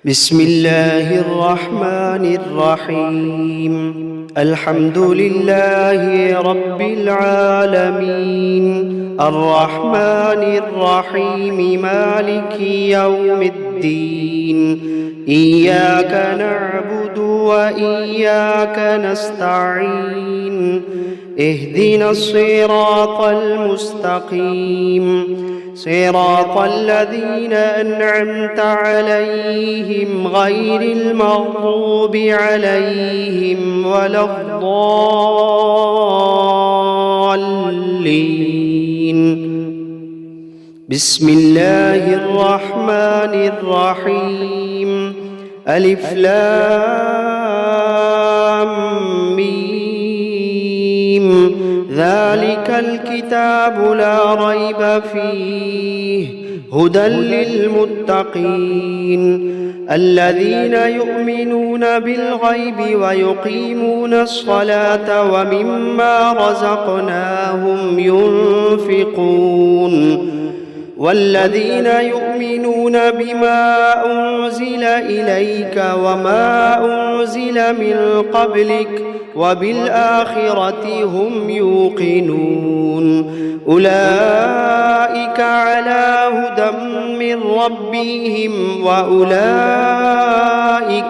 بسم الله الرحمن الرحيم. الحمد لله رب العالمين، الرحمن الرحيم، مالك يوم الدين. إياك نعبد وإياك نستعين، اهدنا الصراط المستقيم، صراط الذين أنعمت عليهم غير المغضوب عليهم ولا الضالين. بسم الله الرحمن الرحيم. ألف لام ميم. ذلك الكتاب لا ريب فيه، هدى للمتقين الذين يؤمنون بالغيب ويقيمون الصلاة ومما رزقناهم ينفقون، والذين يؤمنون بما أنزل إليك وما أنزل من قبلك وبالآخرة هم يوقنون. أولئك على هدى من ربهم وأولئك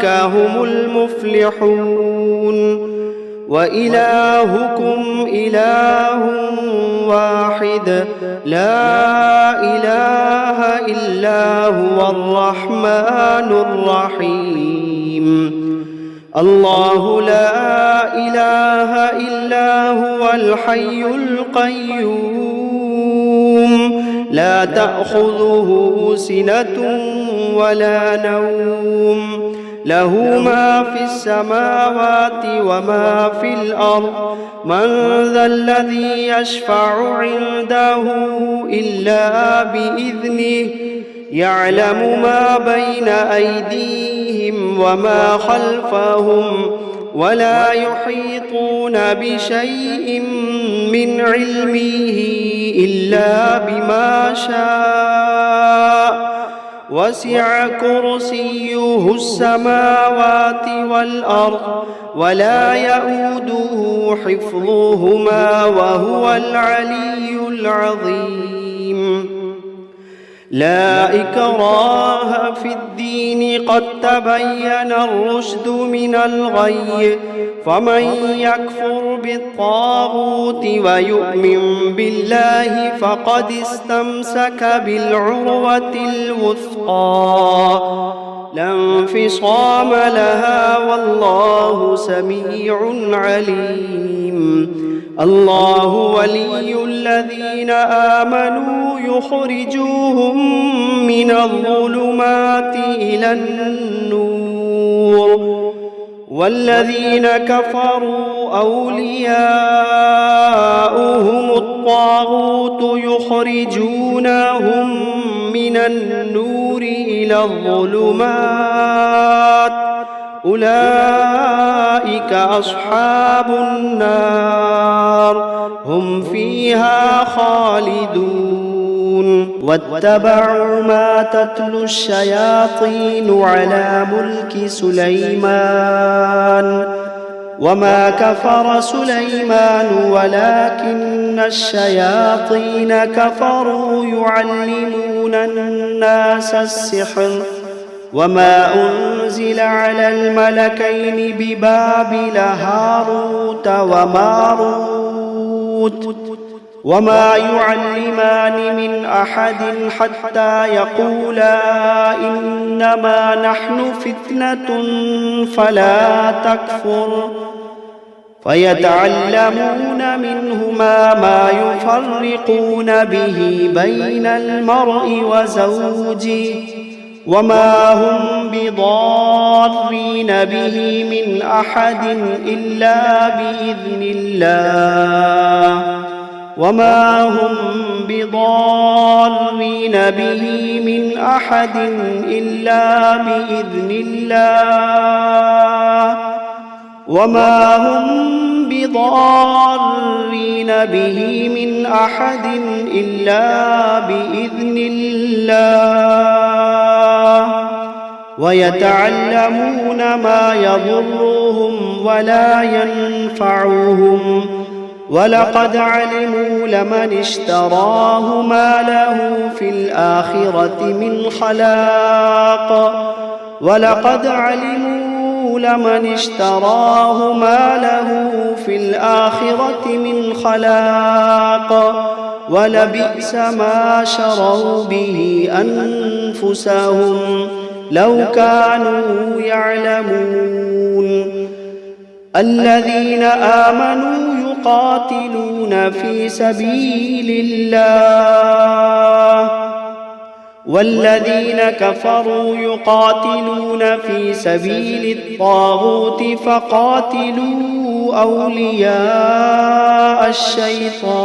هم المفلحون. وإلهكم إله واحد، لا إله إلا هو الرحمن الرحيم. الله لا إله إلا هو الحي القيوم، لا تأخذه سنة ولا نوم، له ما في السماوات وما في الأرض. من ذا الذي يشفع عنده إلا بإذنه، يعلم ما بين أيديهم وما خلفهم، ولا يحيطون بشيء من علمه إلا بما شاء. وسع كرسيه السماوات والأرض ولا يئوده حفظهما وهو العلي العظيم. لا إكراه في الدين، قد تبين الرشد من الغي، فمن يكفر بالطاغوت ويؤمن بالله فقد استمسك بالعروة الوثقى، لا انفصام لها، والله سميع عليم. الله ولي الذين آمنوا يخرجوهم من الظلمات إلى النور، والذين كفروا أولياؤهم الطاغوت يخرجونهم من النور إلى الظلمات، أولئك أصحاب النار، هم فيها خالدون. واتبعوا ما تتلو الشياطين على ملك سليمان، وما كفر سليمان ولكن الشياطين كفروا يعلمون الناس السحر، وما أنزل على الملكين ببابل هاروت وماروت، وما يعلمان من أحد حتى يقولا إنما نحن فتنة فلا تكفر، فيتعلمون منهما ما يفرقون به بين المرء وزوجه، وما هم بضارين به من أحد إلا بإذن الله، وما هم بضارين به من أحد إلا بإذن الله، وما هم بضارين به من أحد إلا بإذن الله. ويتعلمون ما يضرهم ولا ينفعهم ولقد علموا لمن اشتراه ما له في الآخرة من خلاق ولقد علموا لمن اشتراه ما له في الآخرة من خلاق ولبئس ما شروا به أنفسهم لو كانوا يعلمون الذين آمنوا يقاتلون في سبيل الله والذين كفروا يقاتلون في سبيل الطاغوت فقاتلوا أولياء الشيطان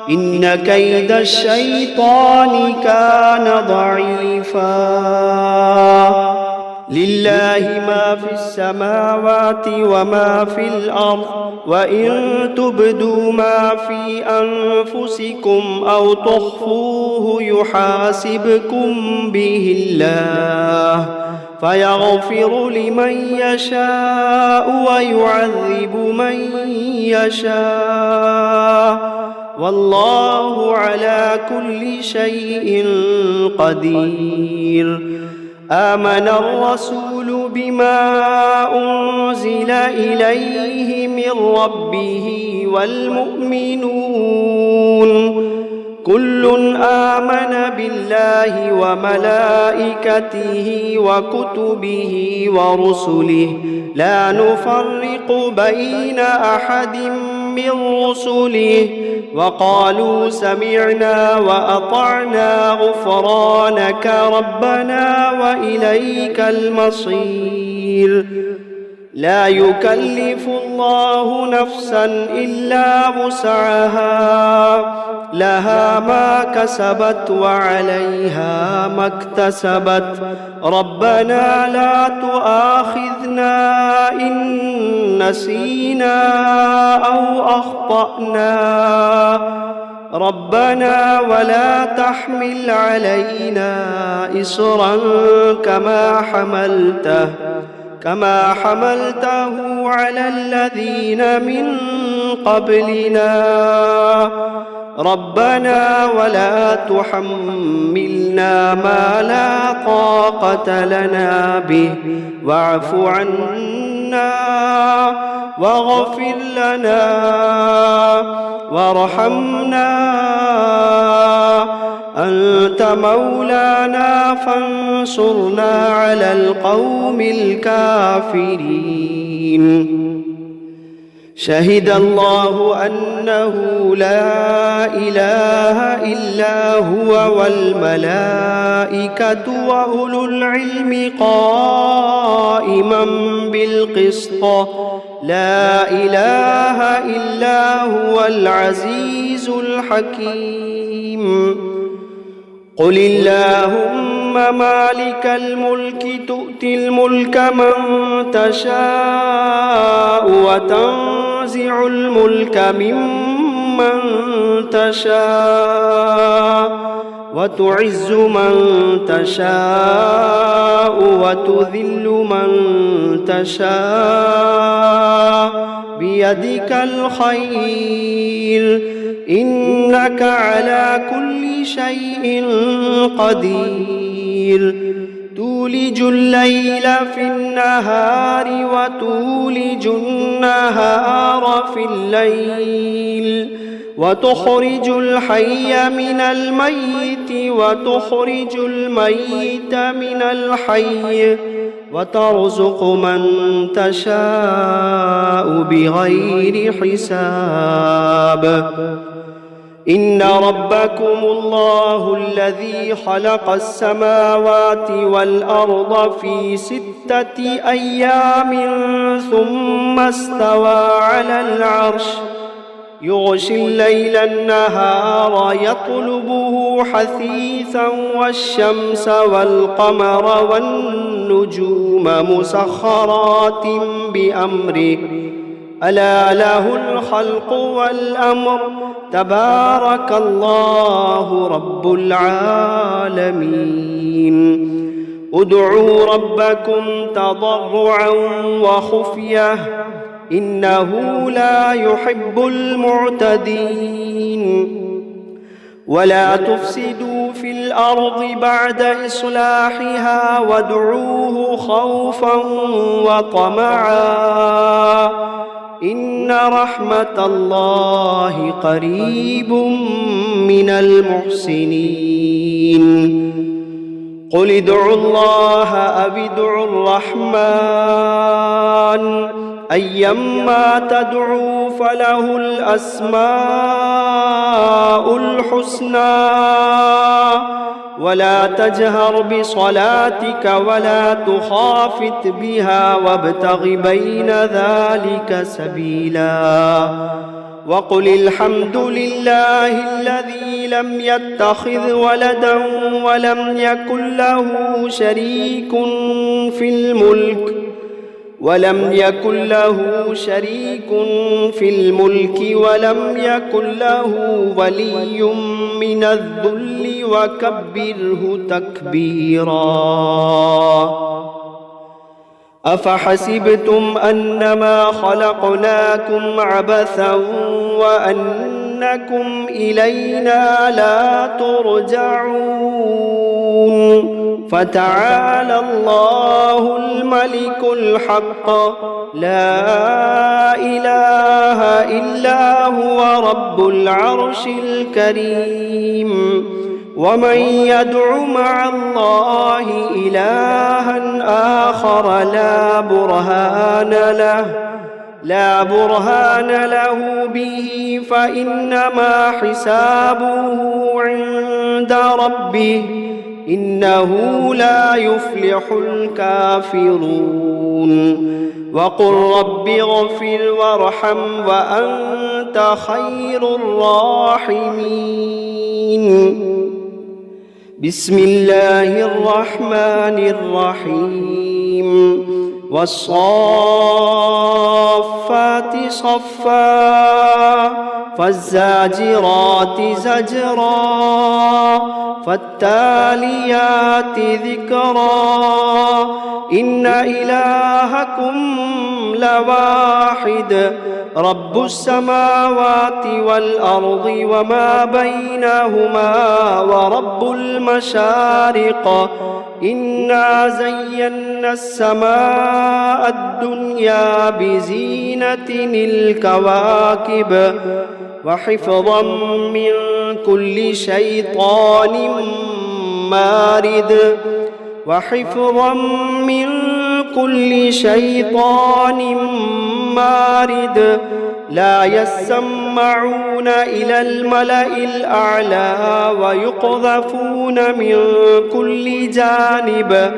إن كيد الشيطان كان ضعيفا لله ما في السماوات وما في الأرض وإن تبدوا ما في أنفسكم أو تخفوه يحاسبكم به الله فيغفر لمن يشاء ويعذب من يشاء والله على كل شيء قدير آمن الرسول بما أنزل إليه من ربه والمؤمنون كل آمن بالله وملائكته وكتبه ورسله لا نفرق بين أحد من رسله وقالوا سمعنا وأطعنا غفرانك ربنا وإليك المصير لا يكلف الله نفسا إلا وسعها لها ما كسبت وعليها ما اكتسبت ربنا لا تؤاخذنا إن نسينا أو أخطأنا ربنا ولا تحمل علينا إصرا كما حملته على الذين من قبلنا ربنا ولا تحملنا ما لا طاقة لنا به واعف عنا واغفر لنا وارحمنا أنت مولانا فانصرنا على القوم الكافرين شهد الله أنه لا إله إلا هو والملائكة وأولو العلم قائما بالقسط لا إله إلا هو العزيز الحكيم قل اللهم مالك الملك تؤتي الملك من تشاء وتنزع الملك ممن تشاء وتعز من تشاء وتذل من تشاء بيدك الخير إنك على كل شيء قدير تولج الليل في النهار وتولج النهار في الليل وتخرج الحي من الميت وتخرج الميت من الحي وترزق من تشاء بغير حساب إن ربكم الله الذي خلق السماوات والأرض في 6 أيام ثم استوى على العرش يغشي الليل النهار يطلبه حثيثا والشمس والقمر والنجوم مسخرات بأمره ألا له الخلق والأمر تبارك الله رب العالمين ادعوا ربكم تضرعا وخفية إنه لا يحب المعتدين ولا تفسدوا في الأرض بعد إصلاحها وادعوه خوفا وطمعا إن رحمة الله قريب من المحسنين قل ادعوا الله أو ادعوا الرحمن أيما تدعوا فله الأسماء الحسنى ولا تجهر بصلاتك ولا تخافت بها وابتغ بين ذلك سبيلا وقل الحمد لله الذي لم يتخذ ولدا ولم يكن له شريك في الملك ولم يكن يكن له ولي من الذل وكبره تكبيرا أفحسبتم أنما خلقناكم عبثا وأنكم إلينا لا ترجعون فتعالى الله الملك الحق لا إله إلا هو رب العرش الكريم ومن يدع مع الله إلها آخر لا برهان له به فإنما حسابه عند ربه إنه لا يفلح الكافرون وقل رب اغفر وارحم وأنت خير الراحمين بسم الله الرحمن الرحيم والصافات صفا فالزاجرات زجرا فالتاليات ذكرا إن إلهكم لواحد رب السماوات والأرض وما بينهما ورب المشارق إنا زينا السماء الدنيا بزينة الكواكب وحفظا من كل شيطان مارد لا يسمعون إلى الملأ الأعلى ويقذفون من كل جانب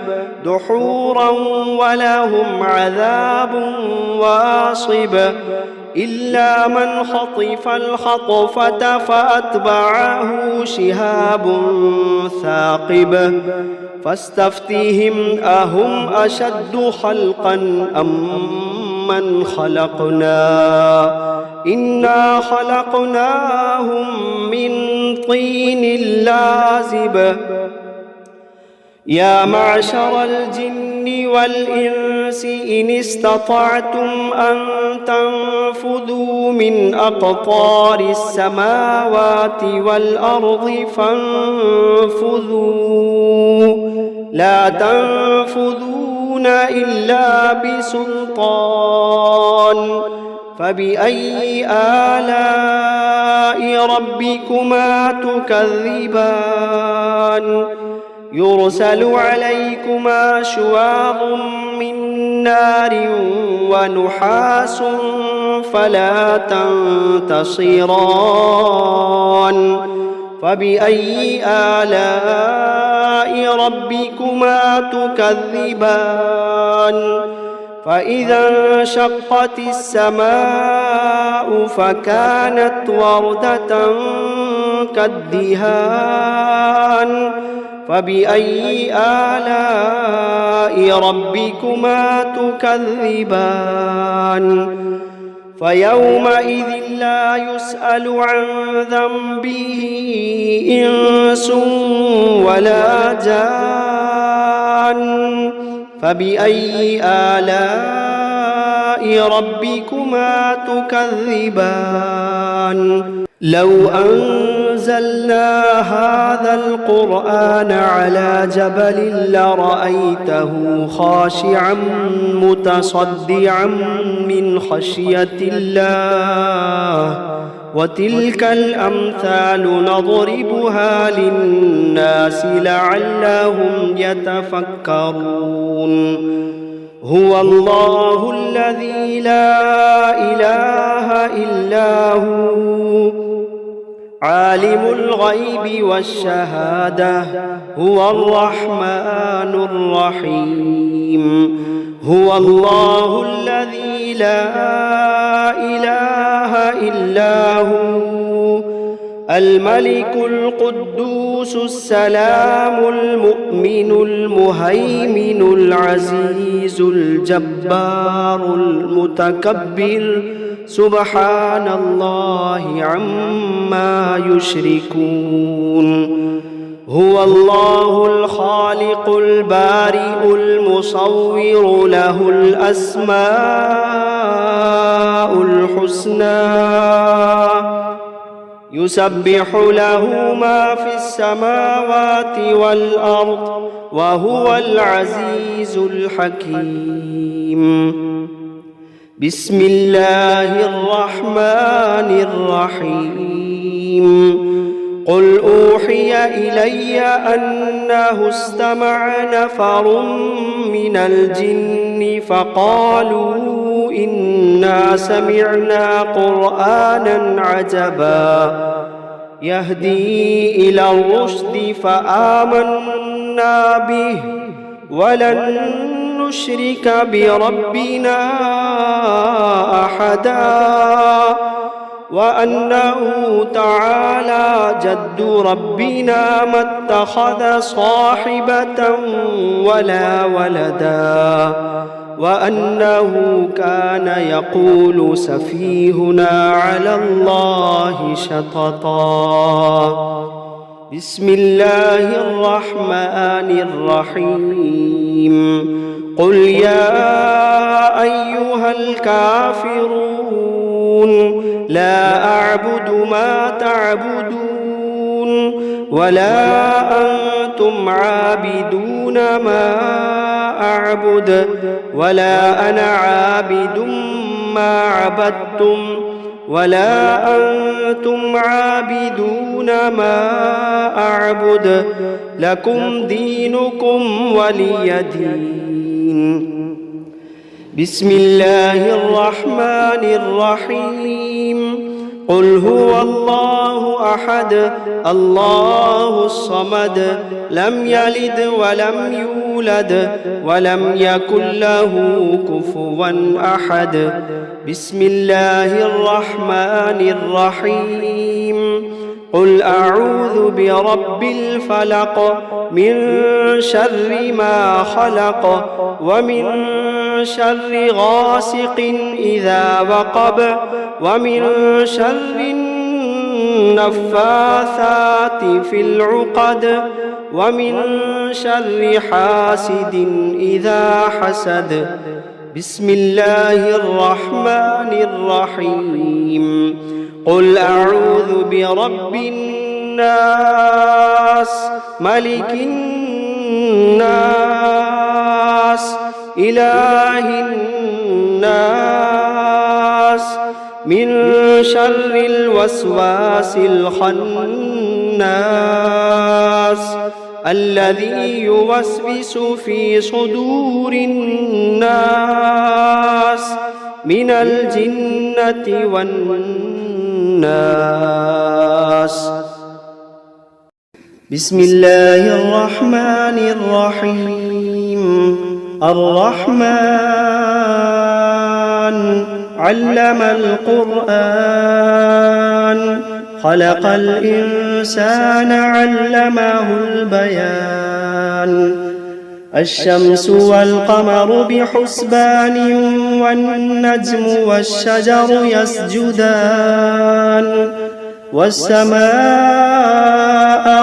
دحورا ولهم عذاب واصب إلا من خطف الخطفة فأتبعه شهاب ثاقب فاستفتهم أهم أشد خلقا أم من خلقنا إنا خلقناهم من طين لازب يا معشر الجن والإنس إن استطعتم أن تنفذوا من أقطار السماوات والأرض فانفذوا لا تنفذون إلا بسلطان فبأي آلاء ربكما تكذبان يرسل عليكما شواظ من نار ونحاس فلا تنتصران فبأي آلاء ربكما تكذبان فإذا انشقت السماء فكانت وردة كالدهان فبأي آلاء ربكما تكذبان فيومئذ لا يسأل عن ذنبه إنس ولا جان فبأي آلاء ربكما تكذبان لو أنزلنا هذا القرآن على جبل لرأيته خاشعا متصدعا من خشية الله وتلك الأمثال نضربها للناس لعلهم يتفكرون هو الله الذي لا إله إلا هو عالم الغيب والشهادة هو الرحمن الرحيم هو الله الذي لا إله إلا هو الملك القدوس السلام المؤمن المهيمن العزيز الجبار المتكبر سبحان الله عما يشركون هو الله الخالق البارئ المصور له الأسماء الحسنى يسبح له ما في السماوات والأرض وهو العزيز الحكيم بسم الله الرحمن الرحيم قل أوحي إلي أنه استمع نفر من الجن فقالوا إنا سمعنا قرآنا عجبا يهدي إلى الرشد فآمنا به ولن نشرك بربنا أحدا وأنه تعالى جد ربنا ما اتخذ صاحبة ولا ولدا وأنه كان يقول سفيهنا على الله شططا بسم الله الرحمن الرحيم قل يا أيها الكافرون لا أعبد ما تعبدون ولا أنتم عابدون ما أعبد ولا أنا عابد ما عبدتم ولا أنتم عابدون ما أعبد لكم دينكم ولي دين بسم الله الرحمن الرحيم قل هو الله أحد الله الصمد لم يلد ولم يولد ولم يكن له كفوا أحد بسم الله الرحمن الرحيم قل أعوذ برب الفلق من شر ما خلق ومن شر غاسق إذا وقب ومن شر النفاثات في العقد ومن شر حاسد إذا حسد بسم الله الرحمن الرحيم قل أعوذ برب الناس ملك الناس إله الناس من شر الوسواس الخناس الذي يوسوس في صدور الناس من الجنة والناس. بسم الله الرحمن الرحيم. الرحمن علم القرآن خلق الإنسان علمه البيان. الشمس والقمر بحسبان والنجم والشجر يسجدان. والسماء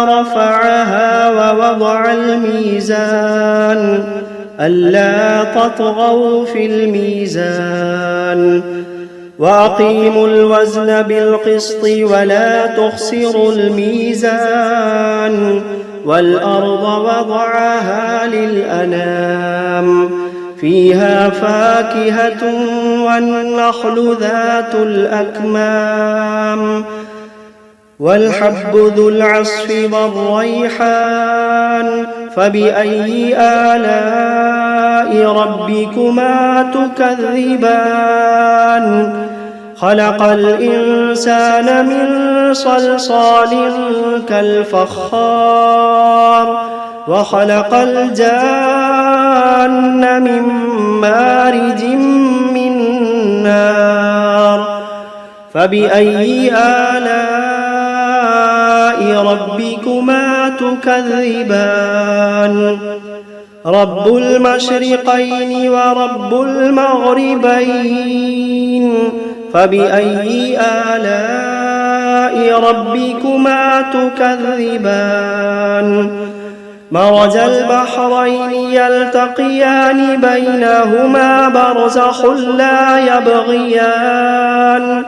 رفعها ووضع الميزان ألا تطغوا في الميزان وأقيموا الوزن بالقسط ولا تخسروا الميزان. والأرض وضعها للأنام فيها فاكهة والنخل ذات الأكمام والحب ذو العصف والريحان. فبأي آلاء ربكما تكذبان؟ خلق الإنسان من صلصال كالفخار وخلق الجان من مارج من نار. فبأي آلاء ربكما تكذبان؟ رب المشرقين ورب المغربين. فبأي آلاء ربكما تكذبان؟ مرج البحرين يلتقيان بينهما برزخ لا يبغيان.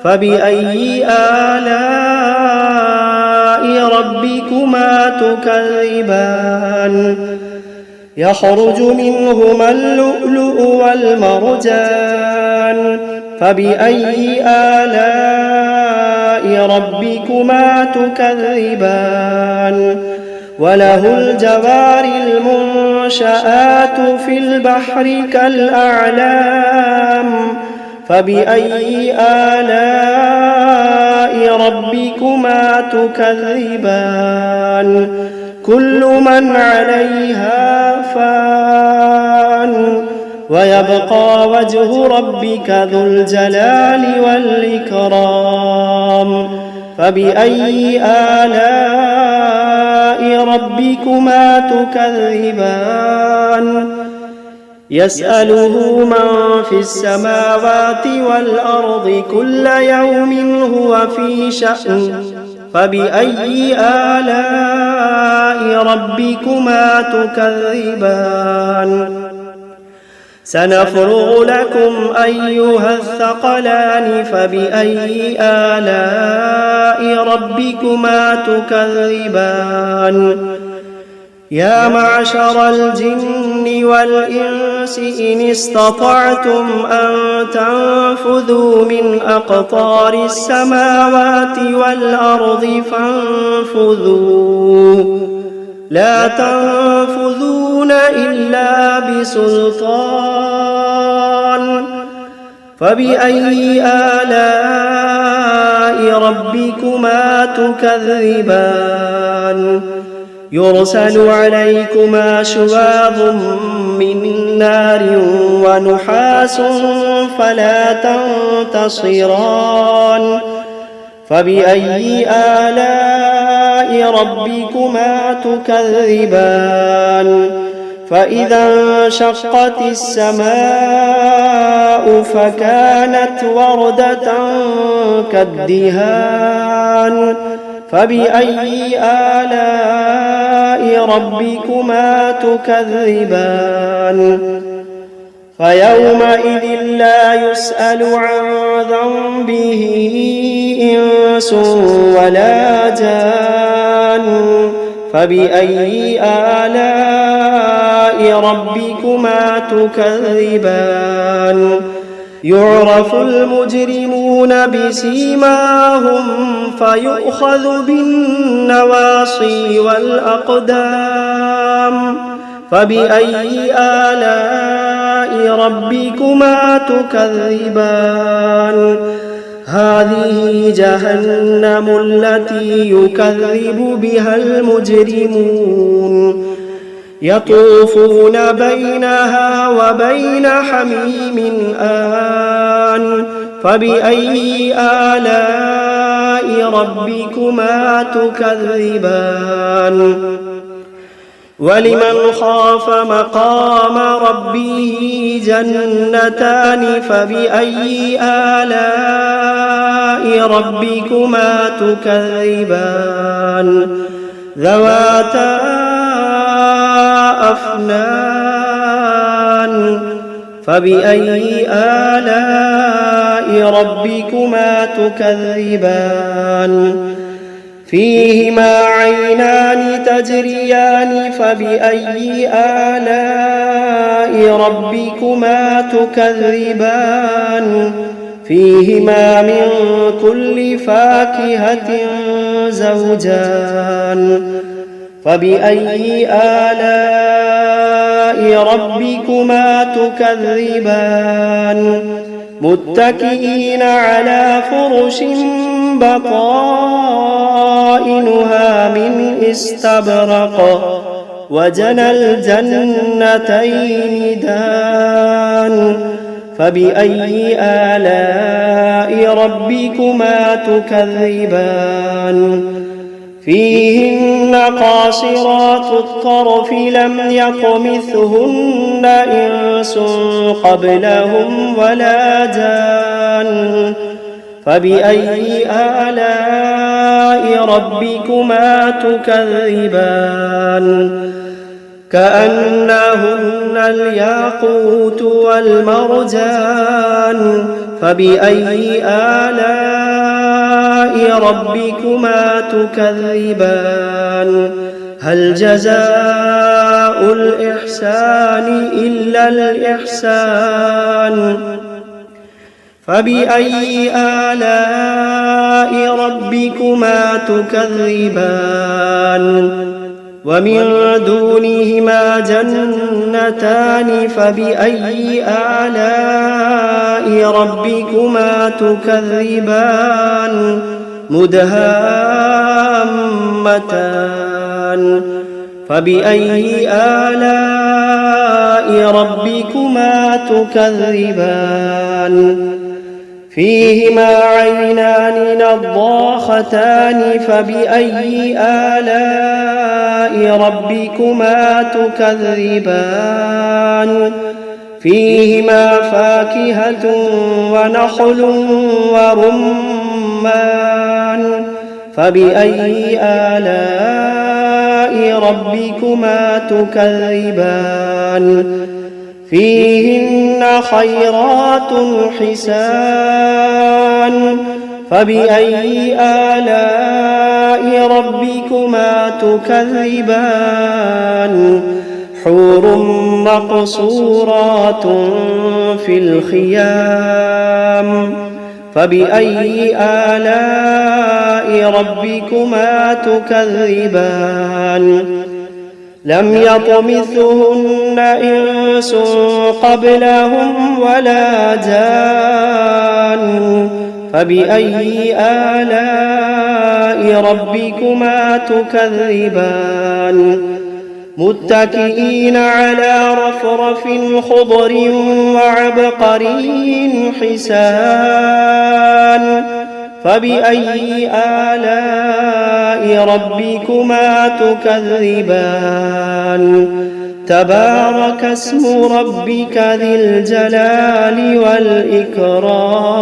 فبأي آلاء ربكما تكذبان؟ يخرج منهما اللؤلؤ والمرجان. فبأي آلاء ربكما تكذبان؟ وله الجوار المنشآت في البحر كالأعلام. فبأي آلاء ربكما تكذبان؟ كل من عليها فان ويبقى وجه ربك ذو الجلال والإكرام. فبأي آلاء ربكما تكذبان؟ يسأله من في السماوات والأرض كل يوم هو في شأن. فبأي آلاء ربكما تكذبان؟ سنفرغ لكم أيها الثقلان. فبأي آلاء ربكما تكذبان؟ يا معشر الجن والإنس إن استطعتم أن تنفذوا من أقطار السماوات والأرض فانفذوا لا تنفذون إلا بسلطان. فبأي آلاء ربكما تكذبان؟ يرسل عليكما شواظ من نار ونحاس فلا تنتصران. فبأي آلاء ربكما تكذبان؟ فإذا انشقت السماء فكانت وردة كالدهان. فبأي آلاء ربكما تكذبان؟ فيومئذ لا يسأل عن ذنبه إنس ولا جان. فبأي آلاء ربكما تكذبان؟ يعرف المجرمون بسيماهم فيؤخذ بالنواصي والأقدام فبأي آلاء ربكما تكذبان هذه جهنم التي يكذب بها المجرمون يطوفون بينها وبين حميم آن فبأي آلاء ربكما تكذبان ولمن خاف مقام ربه جنتان فبأي آلاء ربكما تكذبان ذواتا أفنان فبأي آلاء ربكما تكذبان فيهما عينان تجريان فبأي آلاء ربكما تكذبان فيهما من كل فاكهة زوجان فبأي آلاء ربكما تكذبان متكئين على فرش بطائنها من استبرق وجنى الجنتين دان فبأي آلاء ربكما تكذبان فيهن قاصرات الطرف لم يطمثهن إنس قبلهم ولا جان فبأي آلاء ربكما تكذبان كأنهن الياقوت والمرجان فبأي آلاء ربكما تكذبان هل جزاء الإحسان إلا الإحسان فبأي آلاء ربكما تكذبان ومن دونهما جنتان فبأي آلاء ربكما تكذبان مدهامتان فبأي آلاء ربكما تكذبان فيهما عينان نضاختان فبأي آلاء ربكما تكذبان فيهما فاكهة ونخل ورمان فبأي آلاء ربكما تكذبان فيهن خيرات حسان فبأي آلاء ربكما تكذبان حور مقصورات في الخيام فبأي آلاء ربكما تكذبان لم يطمثهن إنس قبلهم ولا جان فبأي آلاء ربكما تكذبان متكئين على رفرف خضر وعبقري حسان فبأي آلاء ربكما تكذبان تبارك اسم ربك ذي الجلال والإكرام